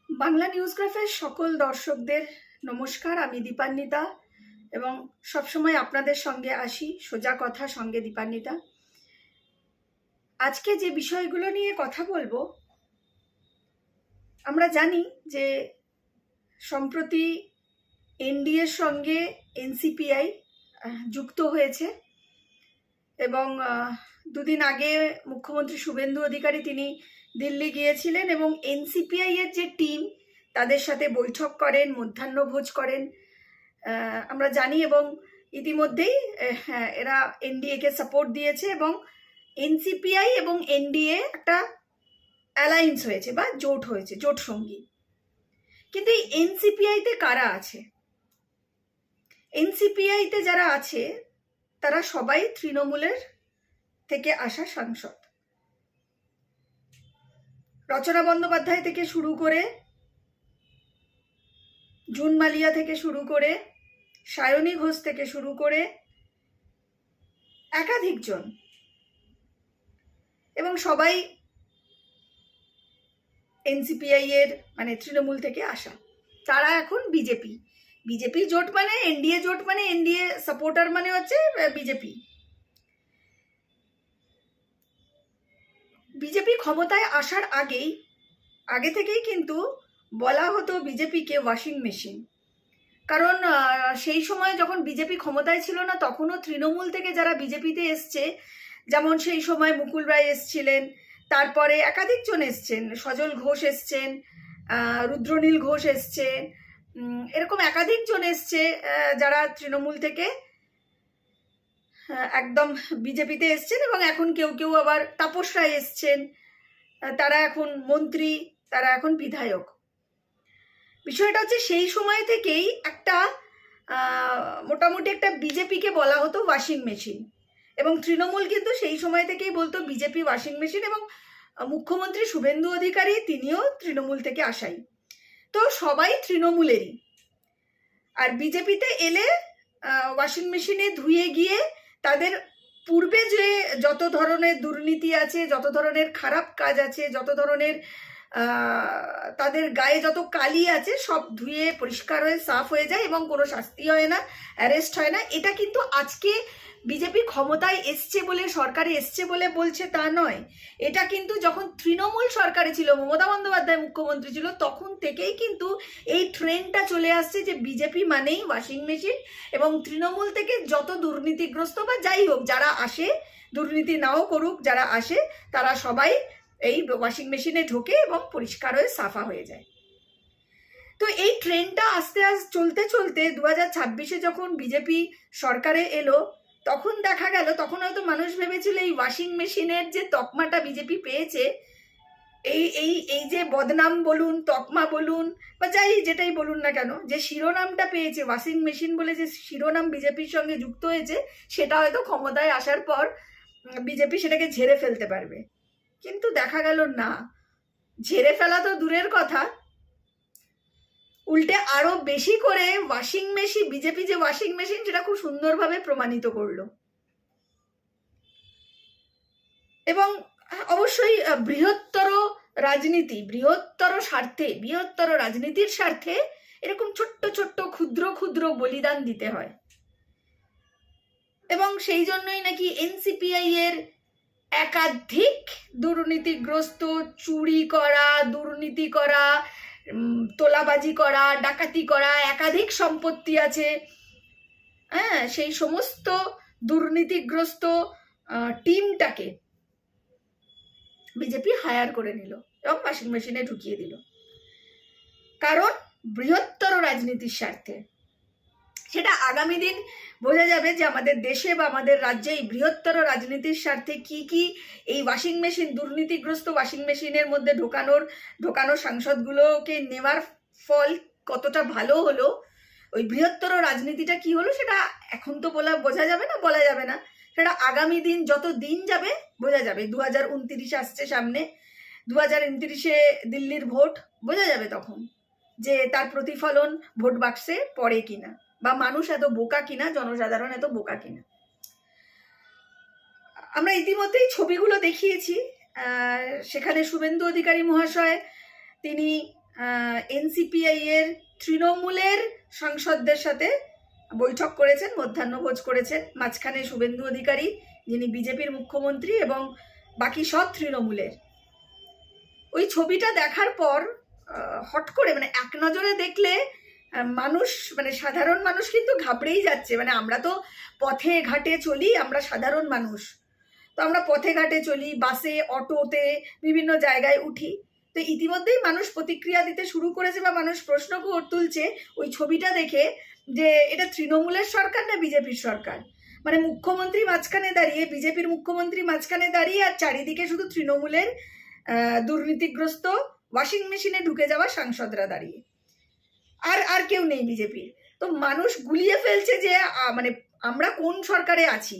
বাংলা নিউজগ্রাফের সকল দর্শকদের নমস্কার। আমি দীপান্বিতা এবং সবসময় আপনাদের সঙ্গে আসি সোজা কথা সঙ্গে দীপান্বিতা। আজকে যে বিষয়গুলো নিয়ে কথা বলবো, আমরা জানি যে সম্প্রতি এনডিএর সঙ্গে এনসিপিআই যুক্ত হয়েছে এবং দুদিন আগে মুখ্যমন্ত্রী শুভেন্দু অধিকারী তিনি দিল্লি গিয়েছিলেন এবং এনসিপিআই এর যে টিম তাদের সাথে বৈঠক করেন, মধ্যাহ্নভোজ করেন আমরা জানি। এবং ইতিমধ্যেই এরা এনডিএ-কে সাপোর্ট দিয়েছে এবং এনসিপিআই এবং এনডিএ একটা অ্যালায়েন্স হয়েছে বা জোট হয়েছে, জোট সঙ্গী। কিন্তু এই এনসিপিআইতে কারা আছে? এনসিপিআইতে যারা আছে তারা সবাই তৃণমূলের থেকে আসা সাংসদ। রচনা বন্দ্যোপাধ্যায় থেকে শুরু করে, জুন মালিয়া থেকে শুরু করে, সায়নী ঘোষ থেকে শুরু করে একাধিক জন, এবং সবাই এনসিপিআই এর মানে তৃণমূল থেকে আসা। তারা এখন বিজেপি জোট মানে এনডিএ জোট মানে এনডিএ সাপোর্টার মানে হচ্ছে বিজেপি ক্ষমতায় আসার আগে থেকেই কিন্তু বলা হতো বিজেপিকে ওয়াশিং মেশিন। কারণ সেই সময় যখন বিজেপি ক্ষমতায় ছিল না তখনও তৃণমূল থেকে যারা বিজেপিতে এসছে, যেমন সেই সময় মুকুল রায় এসছিলেন, তারপরে একাধিক জন এসছেন, সজল ঘোষ এসছেন, রুদ্রনীল ঘোষ এসছেন, এরকম একাধিক জন এসছে যারা তৃণমূল থেকে একদম বিজেপিতে এসছেন। এবং এখন কেউ কেউ আবার তাপস রায় এসছেন, তারা এখন মন্ত্রী, তারা এখন বিধায়ক। বিষয়টা হচ্ছে সেই সময় থেকেই একটা মোটামুটি একটা বিজেপিকে বলা হতো ওয়াশিং মেশিন, এবং তৃণমূল কিন্তু সেই সময় থেকেই বলতো বিজেপি ওয়াশিং মেশিন। এবং মুখ্যমন্ত্রী শুভেন্দু অধিকারী তিনিও তৃণমূল থেকে আসাই, তো সবাই তৃণমূলেরই। আর বিজেপিতে এলে ওয়াশিং মেশিনে ধুয়ে গিয়ে তাদের পূর্বে যে যত ধরনের দুর্নীতি আছে, যত ধরনের খারাপ কাজ আছে, যত ধরনের তাদের গায়ে যত কালি আছে সব ধুয়ে পরিষ্কার হয়ে সাফ হয়ে যায় এবং কোনো শাস্তি হয় না, অ্যারেস্ট হয় না। এটা কিন্তু আজকে বিজেপি ক্ষমতায় এসছে বলে, সরকারে এসছে বলে বলছে তা নয়। এটা কিন্তু যখন তৃণমূল সরকারে ছিল, মমতা বন্দ্যোপাধ্যায় মুখ্যমন্ত্রী ছিল, তখন থেকেই কিন্তু এই ট্রেন্ডটা চলে আসছে যে বিজেপি মানেই ওয়াশিং মেশিন। এবং তৃণমূল থেকে যত দুর্নীতিগ্রস্ত বা যাই হোক যারা আসে, দুর্নীতি নাও করুক, যারা আসে তারা সবাই এই ওয়াশিং মেশিনে ঢোকে এবং পরিষ্কার হয়ে সাফা হয়ে যায়। তো এই ট্রেন্ডটা আস্তে আস্তে চলতে চলতে 2026-এ যখন বিজেপি সরকারে এলো, তখন দেখা গেল, তখন হয়তো মানুষ ভেবেছিল এই ওয়াশিং মেশিনের যে তকমাটা বিজেপি পেয়েছে, এই এই এই যে বদনাম বলুন, তকমা বলুন বা যাই যেটাই বলুন না কেন, যে শিরোনামটা পেয়েছে ওয়াশিং মেশিন বলে, যে শিরোনাম বিজেপির সঙ্গে যুক্ত হয়েছে, সেটা হয়তো ক্ষমতায় আসার পর বিজেপি সেটাকে ঝেড়ে ফেলতে পারবে। কিন্তু দেখা গেল না, ঝেড়ে ফেলা তো দূরের কথা, উল্টে আরো বেশি করে ওয়াশিং মেশিন, বিজেপি যে ওয়াশিং মেশিন সেটা খুব সুন্দরভাবে প্রমাণিত করলো। এবং অবশ্যই বৃহত্তর রাজনীতি, বৃহত্তর স্বার্থে, বৃহত্তর রাজনীতির স্বার্থে এরকম ছোট্ট ছোট্ট ক্ষুদ্র ক্ষুদ্র বলিদান দিতে হয়। এবং সেই জন্যই নাকি এনসিপিআই এর একাধিক দুর্নীতিগ্রস্ত, চুরি করা, দুর্নীতি করা, তোলাবাজি করা, ডাকাতি করা একাধিক সম্পত্তি আছে, হ্যাঁ, সেই সমস্ত দুর্নীতিগ্রস্ত টিমটাকে বিজেপি হায়ার করে নিল এবং ওয়াশিং মেশিনে ঢুকিয়ে দিল। কারণ বৃহত্তর রাজনীতির স্বার্থে। সেটা আগামী দিন বোঝা যাবে যে আমাদের দেশে বা আমাদের রাজ্যে এই বৃহত্তর রাজনীতির স্বার্থে কি কি এই ওয়াশিং মেশিন, দুর্নীতিগ্রস্ত ওয়াশিং মেশিনের মধ্যে ঢোকানো সাংসদগুলোকে নেওয়ার ফল কতটা ভালো হলো, ওই বৃহত্তর রাজনীতিটা কি হলো, সেটা এখন তো বোঝা যাবে না, সেটা আগামী দিন যত দিন যাবে বোঝা যাবে। 2029 আসছে সামনে, 2029-এ দিল্লির ভোট, বোঝা যাবে তখন যে তার প্রতিফলন ভোট বাক্সে পড়ে কিনা, বা মানুষ এত বোকা কিনা, জনসাধারণ এত বোকা কিনা। আমরা ইতিমধ্যেই ছবিগুলো দেখিয়েছি, সেখানে শুভেন্দু অধিকারী মহাশয় তিনি এনসিপিআই এর তৃণমূলের সাংসদদের সাথে বৈঠক করেছেন, মধ্যাহ্নভোজ করেছেন। মাঝখানে শুভেন্দু অধিকারী, যিনি বিজেপির মুখ্যমন্ত্রী, এবং বাকি সব তৃণমূলের। ওই ছবিটা দেখার পর হট করে মানে এক নজরে দেখলে মানুষ, মানে সাধারণ মানুষ কিন্তু ঘাবড়েই যাচ্ছে। মানে আমরা তো পথে ঘাটে চলি, আমরা সাধারণ মানুষ, তো আমরা পথে ঘাটে চলি, বাসে, অটোতে, বিভিন্ন জায়গায় উঠি। তো ইতিমধ্যেই মানুষ প্রতিক্রিয়া দিতে শুরু করেছে বা মানুষ প্রশ্ন তুলছে ওই ছবিটা দেখে যে এটা তৃণমূলের সরকার না বিজেপির সরকার। মানে মুখ্যমন্ত্রী মাঝখানে দাঁড়িয়ে, বিজেপির মুখ্যমন্ত্রী মাঝখানে দাঁড়িয়ে, আর চারিদিকে শুধু তৃণমূলের দুর্নীতিগ্রস্ত ওয়াশিং মেশিনে ঢুকে যাওয়া সাংসদরা দাঁড়িয়ে, আর কেউ নেই বিজেপির। তো মানুষ গুলিয়ে ফেলছে যে মানে আমরা কোন সরকারে আছি,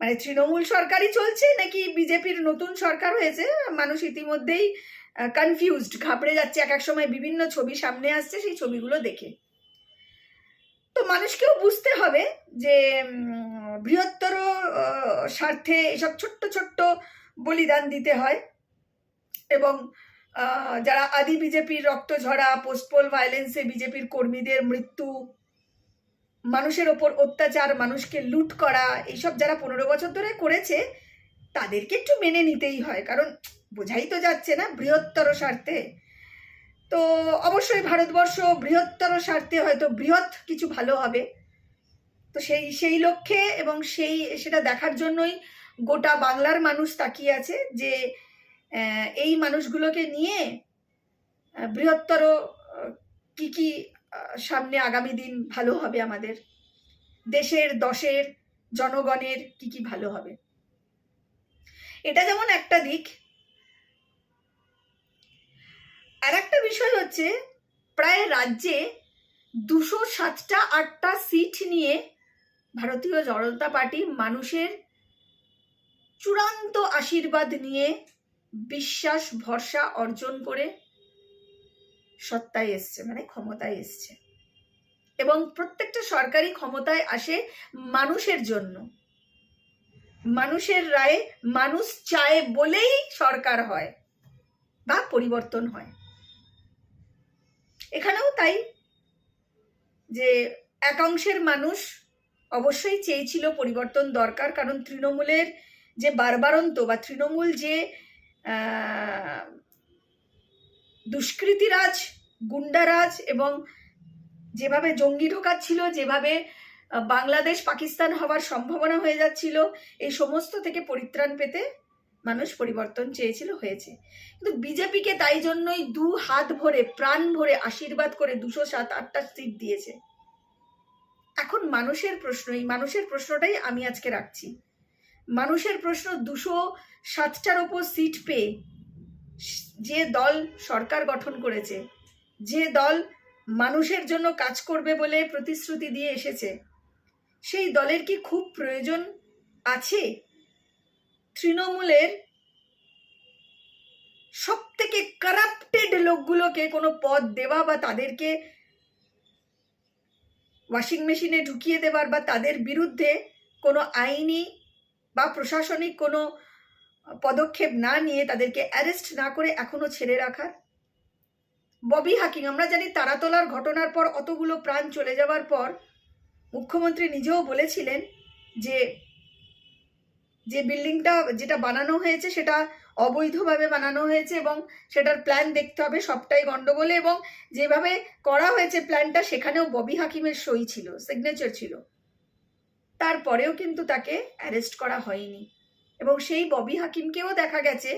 মানে তৃণমূল সরকারই চলছে নাকি বিজেপির নতুন সরকার হয়েছে। মানুষ ইতিমধ্যেই কনফিউজড, ঘাবড়ে যাচ্ছে। এক এক সময় বিভিন্ন ছবি সামনে আসছে, সেই ছবিগুলো দেখে। তো মানুষকেও বুঝতে হবে যে বৃহত্তর স্বার্থে এসব ছোট্ট ছোট্ট বলিদান দিতে হয়, এবং যারা আদি বিজেপির রক্ত ঝরা, পোস্টপোল ভায়োলেন্সে বিজেপির কর্মীদের মৃত্যু, মানুষের ওপর অত্যাচার, মানুষকে লুট করা, এইসব যারা 15 বছর ধরে করেছে তাদেরকে একটু মেনে নিতেই হয়, কারণ বোঝাই তো যাচ্ছে না বৃহত্তর স্বার্থে। তো অবশ্যই ভারতবর্ষ বৃহত্তর স্বার্থে হয়তো বৃহৎ কিছু ভালো হবে। তো সেই লক্ষ্যে এবং সেটা দেখার জন্যই গোটা বাংলার মানুষ তাকিয়ে আছে যে এই মানুষগুলোকে নিয়ে বৃহত্তর কি সামনে আগামী দিন ভালো হবে, আমাদের দেশের, দশের, জনগণের কি ভালো হবে। এটা যেমন একটা দিক। আর একটা বিষয় হচ্ছে, প্রায় রাজ্যে 207-8টা সিট নিয়ে ভারতীয় জনতা পার্টি মানুষের চূড়ান্ত আশীর্বাদ নিয়ে, বিশ্বাস ভরসা অর্জন করে সত্তায় এসছে, মানে ক্ষমতায় এসছে। এবং প্রত্যেকটা সরকারি ক্ষমতায় আসে মানুষের জন্য, মানুষের রায়ে, মানুষ চায় বলেই সরকার হয় বা পরিবর্তন হয়। এখানেও তাই, যে একাংশের মানুষ অবশ্যই চেয়েছিল পরিবর্তন দরকার, কারণ তৃণমূলের যে বারবারন্ত বা তৃণমূল যে দুষ্কৃতিরাজ, গুন্ডারাজ, এবং যেভাবে জঙ্গি ঢোকাচ্ছিল, যেভাবে বাংলাদেশ পাকিস্তান হওয়ার সম্ভাবনা হয়ে যাচ্ছিল, এই সমস্ত থেকে পরিত্রাণ পেতে মানুষ পরিবর্তন চেয়েছিল, হয়েছে। কিন্তু বিজেপিকে তাই জন্যই 2 হাত ভরে, প্রাণ ভরে আশীর্বাদ করে 207-8টা সিট দিয়েছে। এখন মানুষের প্রশ্ন, এই মানুষের প্রশ্নটাই আমি আজকে রাখছি। মানুষের প্রশ্ন, 207টার ওপর সিট পেয়ে যে দল সরকার গঠন করেছে, যে দল মানুষের জন্য কাজ করবে বলে প্রতিশ্রুতি দিয়ে এসেছে, সেই দলের কি খুব প্রয়োজন আছে তৃণমূলের সব থেকে কারাপ্টেড লোকগুলোকে কোনো পদ দেওয়া, বা তাদেরকে ওয়াশিং মেশিনে ঢুকিয়ে দেবার, বা তাদের বিরুদ্ধে কোনো আইনি বা প্রশাসনিক কোনো পদক্ষেপ না নিয়ে, তাদেরকে অ্যারেস্ট না করে এখনো ছেড়ে রাখার? ববি হাকিং, আমরা জানি তারাতলার ঘটনার পর, অতগুলো প্রাণ চলে যাওয়ার পর মুখ্যমন্ত্রী নিজেও বলেছিলেন যে বিল্ডিংটা যেটা বানানো হয়েছে সেটা অবৈধভাবে বানানো হয়েছে, এবং সেটার প্ল্যান দেখতে হবে, সবটাই গন্ডগোলে, এবং যেভাবে করা হয়েছে প্ল্যানটা, সেখানেও ববি হাকিমের সই ছিল, সিগনেচার ছিল। তারপরেও কিন্তু তাকে অ্যারেস্ট করা হয়নি, এবং সেই ববি হাকিমকেও দেখা গেছে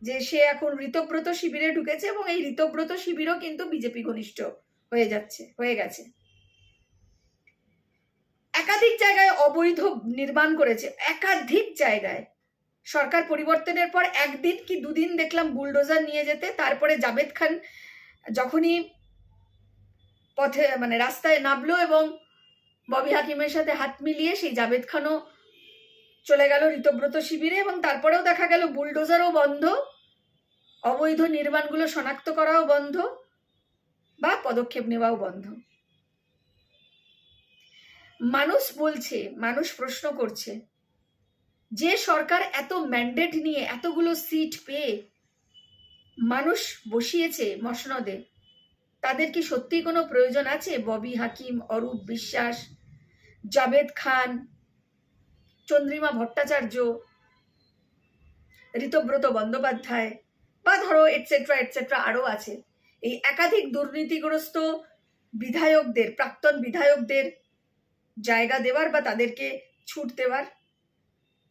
যে সে এখন ঋতব্রত শিবিরে ঢুকেছে, এবং এই ঋতব্রত শিবিরও কিন্তু বিজেপি ঘনিষ্ঠ হয়ে গেছে। একাধিক জায়গায় অবৈধ নির্মাণ করেছে, একাধিক জায়গায়। সরকার পরিবর্তনের পর একদিন কি দুদিন দেখলাম বুলডোজার নিয়ে যেতে, তারপরে জাভেদ খান যখনই পথে মানে রাস্তায় নামলো এবং ববি হাকিমের সাথে হাত মিলিয়ে, সেই জাভেদ খানও চলে গেল ঋতব্রত শিবিরে, এবং তারপরেও দেখা গেল বুলডোজারও বন্ধ, অবৈধ নির্মাণগুলো শনাক্ত করাও বন্ধ, বা পদক্ষেপ নেওয়াও বন্ধ। মানুষ বলছে, মানুষ প্রশ্ন করছে, যে সরকার এত ম্যান্ডেট নিয়ে, এতগুলো সিট পেয়ে মানুষ বসিয়েছে মসনদে, তাদের কি সত্যি কোনো প্রয়োজন আছে? ববি হাকিম, অরূপ বিশ্বাস, জাভেদ খান, চন্দ্রিমা ভট্টাচার্য, ঋতব্রত বন্দ্যোপাধ্যায় বা ধরো এটসেট্রা এটসেট্রা আরও আছে, এই একাধিক দুর্নীতিগ্রস্ত বিধায়কদের, প্রাক্তন বিধায়কদের জায়গা দেওয়ার বা তাদেরকে ছুট দেওয়ার?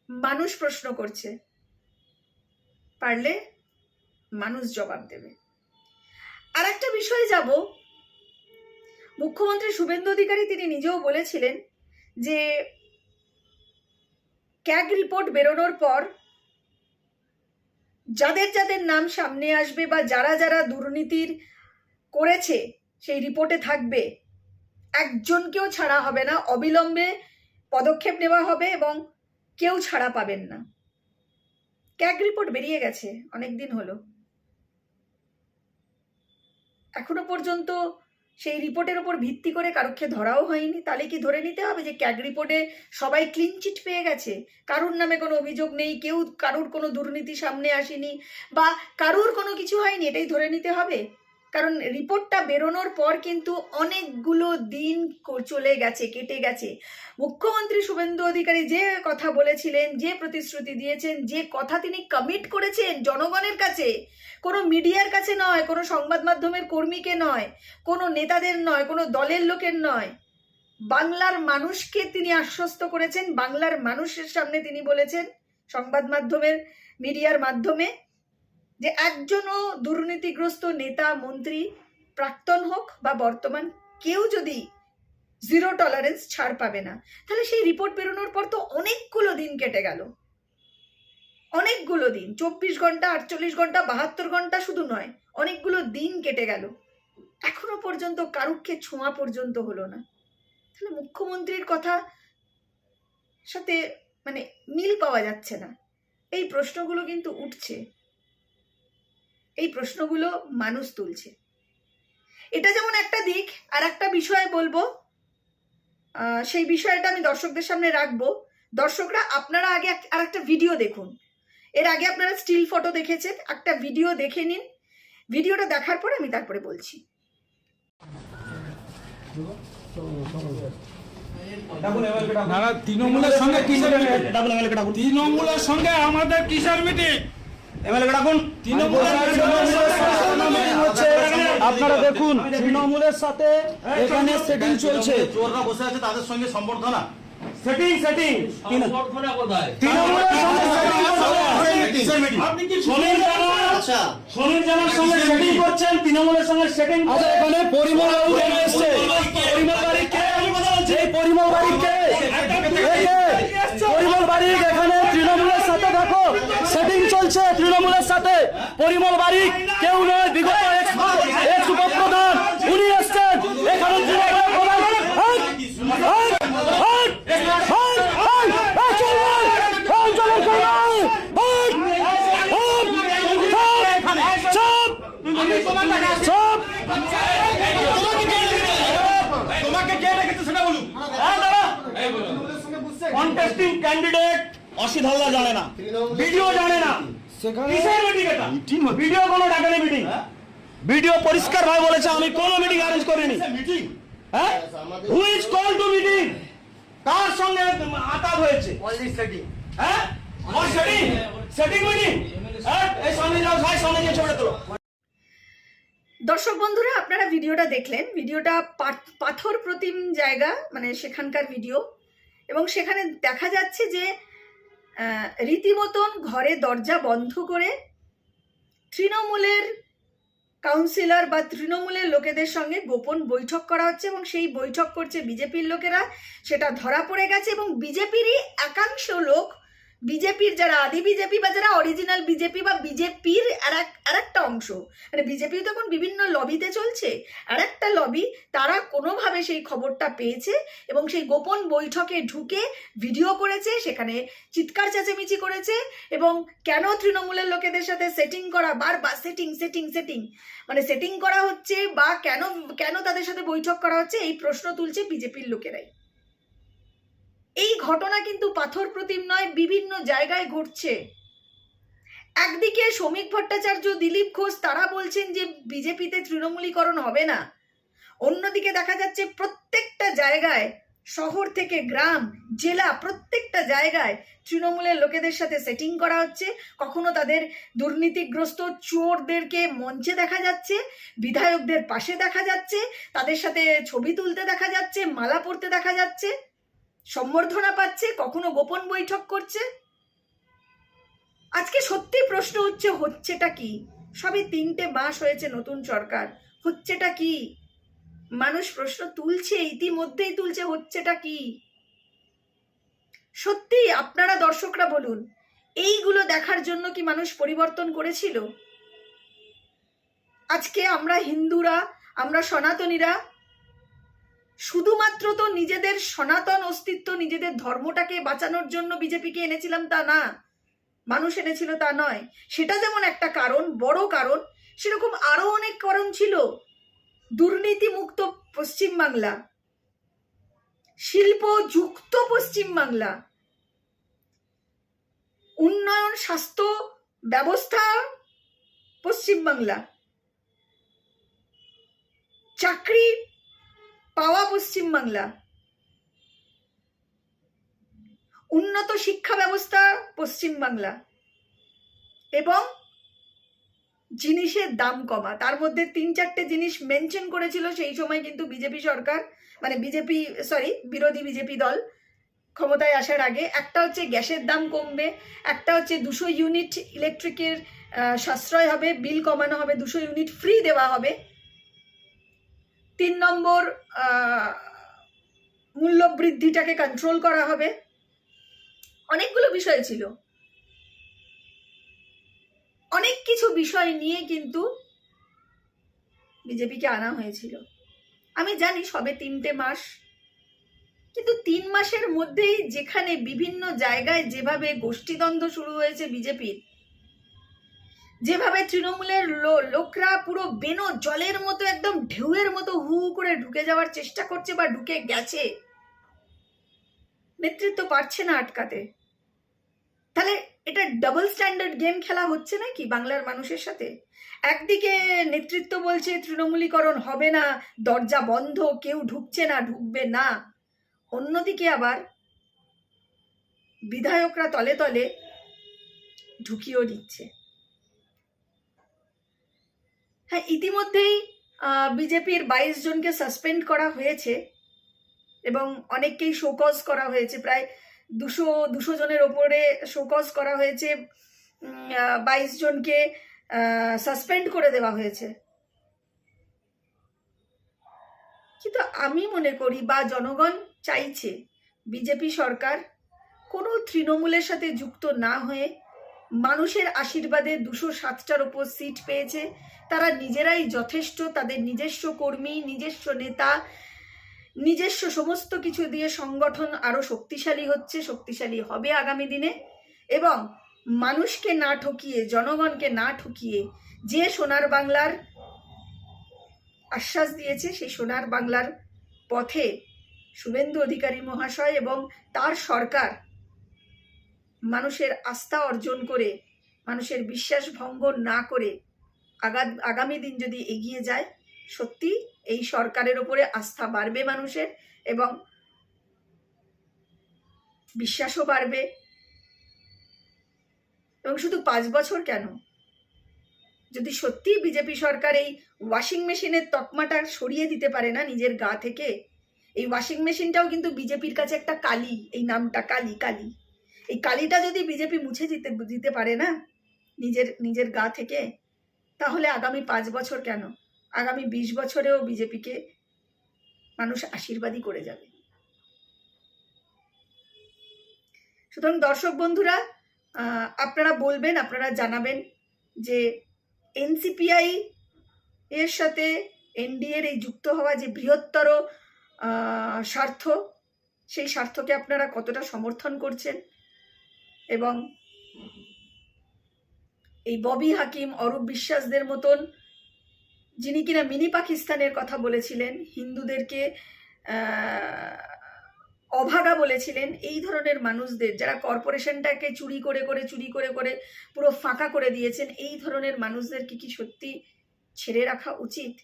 মানুষ প্রশ্ন করছে, পারলে মানুষ জবাব দেবে। আর একটা বিষয়ে যাব, মুখ্যমন্ত্রী শুভেন্দু অধিকারী তিনি নিজেও বলেছিলেন যে ক্যাগ রিপোর্ট বেরোনোর পর যাদের যাদের নাম সামনে আসবে বা যারা যারা দুর্নীতির করেছে সেই রিপোর্টে থাকবে, একজনকেও ছাড়া হবে না, অবিলম্বে পদক্ষেপ নেওয়া হবে এবং কেউ ছাড়া পাবেন না। ক্যাগ রিপোর্ট বেরিয়ে গেছে, অনেক দিন হলো, এখনো পর্যন্ত সেই রিপোর্টের উপর ভিত্তি করে কারোকে ধরাও হয়নি। তাহলে কি ধরে নিতে হবে যে ক্যাগ রিপোর্টে সবাই ক্লিন চিট পেয়ে গেছে, কারুর নামে কোনো অভিযোগ নেই, কেউ কারুর কোনো দুর্নীতি সামনে আসেনি বা কারুর কোনো কিছু হয়নি, এটাই ধরে নিতে হবে? কারণ রিপোর্টটা বেরোনোর পর কিন্তু অনেকগুলো দিন চলে গেছে, কেটে গেছে। মুখ্যমন্ত্রী শুভেন্দু অধিকারী যে কথা বলেছিলেন, যে প্রতিশ্রুতি দিয়েছেন, যে কথা তিনি কমিট করেছেন জনগণের কাছে, কোনো মিডিয়ার কাছে নয়, কোনো সংবাদ মাধ্যমের কর্মীকে নয়, কোনো নেতাদের নয়, কোনো দলের লোকের নয়, বাংলার মানুষকে তিনি আশ্বস্ত করেছেন। বাংলার মানুষের সামনে তিনি বলেছেন সংবাদ মাধ্যমের মিডিয়ার মাধ্যমে যে একজনও দুর্নীতিগ্রস্ত নেতা, মন্ত্রী, প্রাক্তন হোক বা বর্তমান, কেউ যদি জিরো টলারেন্স, ছাড় পাবে না। তাহলে সেই রিপোর্ট বেরোনোর পর তো অনেকগুলো দিন কেটে গেল, অনেকগুলো দিন, 24 ঘন্টা, 48 ঘন্টা, 72 ঘন্টা শুধু নয়, অনেকগুলো দিন কেটে গেল, এখনো পর্যন্ত কারুকে ছোঁয়া পর্যন্ত হলো না। তাহলে মুখ্যমন্ত্রীর কথা সাথে মানে মিল পাওয়া যাচ্ছে না। এই প্রশ্নগুলো কিন্তু উঠছে, এই প্রশ্নগুলো মানুষ তুলছে। এটা যেমন একটা দিক। আর একটা বিষয় বলবো, সেই বিষয়টা আমি দর্শকদের সামনে রাখবো। দর্শকরা আপনারা আগে আর একটা ভিডিও দেখুন। এর আগে আপনারা স্টিল ফটো দেখেছেন, একটা ভিডিও দেখে নিন। ভিডিওটা দেখার পরে আমি তারপরে বলছি। তৃণমূলের সঙ্গে তৃণমূলের সঙ্গে আমাদের কিসের মিটিং? আপনারা দেখুন, তৃণমূলের সাথে এখানে সেটিং চলছে। চোররা বসে আছে, তাদের সঙ্গে সম্বর্ধনা। সেটিং সম্বর্ধনা কোথায়? তৃণমূলের সঙ্গে আপনি কি সমীর জানার সঙ্গে সেটিং করছেন? তৃণমূলের সঙ্গে সেটিং। আচ্ছা, এখানে পরিমল বাবু কেন এসছে? পরিমল বাড়ি কে? এই পরিমল বাড়ি কে? পরিমল বাড়ি এখানে তৃণমূলের সাথে দেখো সেটিং চলছে। তৃণমূলের সাথে পরিমল বাড়ি কেউ নয়, বিগত এক্স উপপ্রধান উনি এসছেন এখানে। কন্টেস্টিং ক্যান্ডিডেট অসিত হালদার জানে না, ভিডিও জানে না, কিসের মিটিং এটা? ভিডিও কোনো ডাকেনি মিটিং। ভিডিও পরিষ্কার ভাবে বলেছে আমি কোনো মিটিং অ্যারেঞ্জ করিনি। হ্যাঁ, who is call to meeting? কার সঙ্গে আতাপ হয়েছে? All this setting. হ্যাঁ, অল সেটিং, সেটিং মিটিং। এই সামনে যাও, ভাই সামনে গিয়ে ছবি তোলো। দর্শক বন্ধুরা, আপনারা ভিডিওটা দেখলেন। ভিডিওটা পাথর প্রতিম জায়গা, মানে সেখানকার ভিডিও, এবং সেখানে দেখা যাচ্ছে যে রীতিমতন ঘরে দরজা বন্ধ করে তৃণমূলের কাউন্সিলর বা তৃণমূলের লোকেদের সঙ্গে গোপন বৈঠক করা হচ্ছে এবং সেই বৈঠক করছে বিজেপির লোকেরা। সেটা ধরা পড়ে গেছে এবং বিজেপিরই একাংশ লোক, বিজেপির যারা আদি বিজেপি বা যারা অরিজিনাল বিজেপি বা বিজেপির আর একটা অংশ, মানে বিজেপি তো এখন বিভিন্ন লবিতে চলছে, আর একটা লবি, তারা কোনোভাবে সেই খবরটা পেয়েছে এবং সেই গোপন বৈঠকে ঢুকে ভিডিও করেছে, সেখানে চিৎকার চেঁচামেচি করেছে এবং কেন তৃণমূলের লোকেদের সাথে সেটিং করা, বারবার সেটিং সেটিং সেটিং, মানে সেটিং করা হচ্ছে বা কেন তাদের সাথে বৈঠক করা হচ্ছে, এই প্রশ্ন তুলছে বিজেপির লোকেরাই। এই ঘটনা কিন্তু পাথর প্রতিম নয়, বিভিন্ন জায়গায় ঘটছে। একদিকে শ্রমিক ভট্টাচার্য, দিলীপ ঘোষ তারা বলছেন যে বিজেপিতে তৃণমূলীকরণ হবে না, অন্যদিকে দেখা যাচ্ছে প্রত্যেকটা জায়গায়, শহর থেকে গ্রাম, জেলা, প্রত্যেকটা জায়গায় তৃণমূলের লোকেদের সাথে সেটিং করা হচ্ছে। কখনো তাদের দুর্নীতিগ্রস্ত চোরদেরকে মঞ্চে দেখা যাচ্ছে, বিধায়কদের পাশে দেখা যাচ্ছে, তাদের সাথে ছবি তুলতে দেখা যাচ্ছে, মালা পরতে দেখা যাচ্ছে, সম্বর্ধনা পাচ্ছে, কখনো গোপন বৈঠক করছে। আজকে সত্যি প্রশ্ন হচ্ছেটা কি? সবে 3টে মাস হয়েছে নতুন সরকার, হচ্ছেটা কি? মানুষ প্রশ্ন তুলছে, ইতিমধ্যেই তুলছে, হচ্ছেটা কি? সত্যি আপনারা দর্শকরা বলুন, এইগুলো দেখার জন্য কি মানুষ পরিবর্তন করেছিল? আজকে আমরা হিন্দুরা, আমরা সনাতনীরা শুধুমাত্র তো নিজেদের সনাতন অস্তিত্ব, নিজেদের ধর্মটাকে বাঁচানোর জন্য বিজেপিকে এনেছিলাম তা না, মানুষ এনেছিল তা নয়। সেটা যেমন একটা কারণ, বড় কারণ, সেরকম আরো অনেক কারণ ছিল। দুর্নীতিমুক্ত পশ্চিমবাংলা, শিল্পযুক্ত পশ্চিমবাংলা, উন্নয়ন, স্বাস্থ্য ব্যবস্থা পশ্চিমবাংলা, চাকরি পাওয়া পশ্চিমবাংলা, উন্নত শিক্ষা ব্যবস্থা পশ্চিমবাংলা, এবং জিনিসের দাম কমা। তার মধ্যে 3-4টে জিনিস মেনশন করেছিল সেই সময় কিন্তু বিজেপি সরকার, মানে বিরোধী বিজেপি দল ক্ষমতায় আসার আগে। একটা হচ্ছে গ্যাসের দাম কমবে, একটা হচ্ছে 200 ইউনিট ইলেকট্রিকের সাশ্রয় হবে, বিল কমানো হবে, 200 ইউনিট ফ্রি দেওয়া হবে। 3 নম্বর, মূল্য বৃদ্ধিটাকে কন্ট্রোল করা হবে। অনেকগুলো বিষয় ছিল, অনেক কিছু বিষয় নিয়ে কিন্তু বিজেপিকে আনা হয়েছিল। আমি জানি সবে 3টে মাস, কিন্তু 3 মাসের মধ্যেই যেখানে বিভিন্ন জায়গায় যেভাবে গোষ্ঠীদ্বন্দ্ব শুরু হয়েছে বিজেপির, যেভাবে তৃণমূলের লোকরা পুরো বেনো জলের মতো, একদম ঢেউয়ের মতো হু করে ঢুকে যাওয়ার চেষ্টা করছে বা ঢুকে গেছে, নেতৃত্ব পারছে না আটকাতে। তাহলে এটা ডাবল স্ট্যান্ডার্ড গেম খেলা হচ্ছে নাকি বাংলার মানুষের সাথে? একদিকে নেতৃত্ব বলছে তৃণমূলীকরণ হবে না, দরজা বন্ধ, কেউ ঢুকছে না, ঢুকবে না। অন্যদিকে আবার বিধায়করা তলে তলে ঢুকিয়েও দিচ্ছে। হ্যাঁ, ইতিমধ্যেই বিজেপির 22 জনকে সাসপেন্ড করা হয়েছে এবং অনেককেই শোকজ করা হয়েছে। প্রায় 200 জনের ওপরে শোকজ করা হয়েছে, 22 জনকে সাসপেন্ড করে দেওয়া হয়েছে। কিন্তু আমি মনে করি, বা জনগণ চাইছে, বিজেপি সরকার কোনো তৃণমূলের সাথে যুক্ত না হয়ে মানুষের আশীর্বাদে 207টার ওপর সিট পেয়েছে। তারা নিজেরাই যথেষ্ট, তাদের নিজস্ব কর্মী, নিজস্ব নেতা, নিজস্ব সমস্ত কিছু দিয়ে সংগঠন আরো শক্তিশালী হচ্ছে, শক্তিশালী হবে আগামী দিনে। এবং মানুষকে না ঠকিয়ে, জনগণকে না ঠকিয়ে যে সোনার বাংলার আশ্বাস দিয়েছে, সেই সোনার বাংলার পথে শুভেন্দু অধিকারী মহাশয় এবং তার সরকার মানুষের আস্থা অর্জন করে, মানুষের বিশ্বাস ভঙ্গ না করে আগামী দিন যদি এগিয়ে যায়, সত্যি এই সরকারের উপরে আস্থা বাড়বে মানুষের, এবং বিশ্বাসও বাড়বে। এবং শুধু 5 বছর কেন, যদি সত্যি বিজেপি সরকার এই ওয়াশিং মেশিনের তকমাটা সরিয়ে দিতে পারে না নিজের গা থেকে, এই ওয়াশিং মেশিনটাও কিন্তু বিজেপির কাছে একটা কালি, এই নামটা কালি, কালি, এই কালিটা যদি বিজেপি মুছে দিতে পারে না নিজের গা থেকে, তাহলে আগামী 5 বছর কেন, আগামী 20 বছরেও বিজেপিকে মানুষ আশীর্বাদই করে যাবে। সুতরাং দর্শক বন্ধুরা, আপনারা বলবেন, আপনারা জানাবেন যে এনসিপিআই এর সাথে এনডিএর এই যুক্ত হওয়া যে বৃহত্তর স্বার্থ, সেই স্বার্থকে আপনারা কতটা সমর্থন করছেন। এবং এই ববি হাকিম, অরূপ বিশ্বাসদের মতন, যিনি কিনা মিনি পাকিস্তানের কথা বলেছিলেন, হিন্দুদেরকে অভাগা বলেছিলেন, এই ধরনের মানুষদের, যারা কর্পোরেশনটাকে চুরি করে পুরো ফাঁকা করে দিয়েছেন, এই ধরনের মানুষদের কি সত্যি ছেড়ে রাখা উচিত?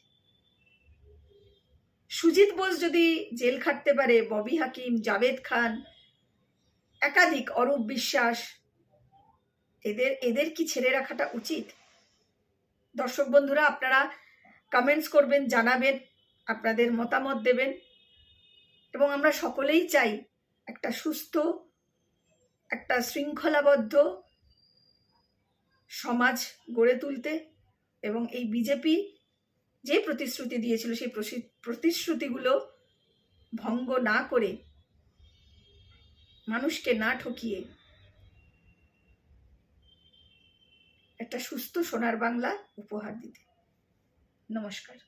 সুজিত বোস যদি জেল খাটতে পারে, ববি হাকিম, জাভেদ খান, একাধিক, অরূপ বিশ্বাস, এদের কি ছেড়ে রাখাটা উচিত? দর্শক বন্ধুরা, আপনারা কমেন্টস করবেন, জানাবেন, আপনাদের মতামত দেবেন, এবং আমরা সকলেই চাই একটা সুস্থ, একটা শৃঙ্খলাবদ্ধ সমাজ গড়ে তুলতে, এবং এই বিজেপি যে প্রতিশ্রুতি দিয়েছিল সেই প্রতিশ্রুতিগুলো ভঙ্গ না করে, মানুষকে না ঠকিয়ে একটা সুস্থ সোনার বাংলা উপহার দিতে। নমস্কার।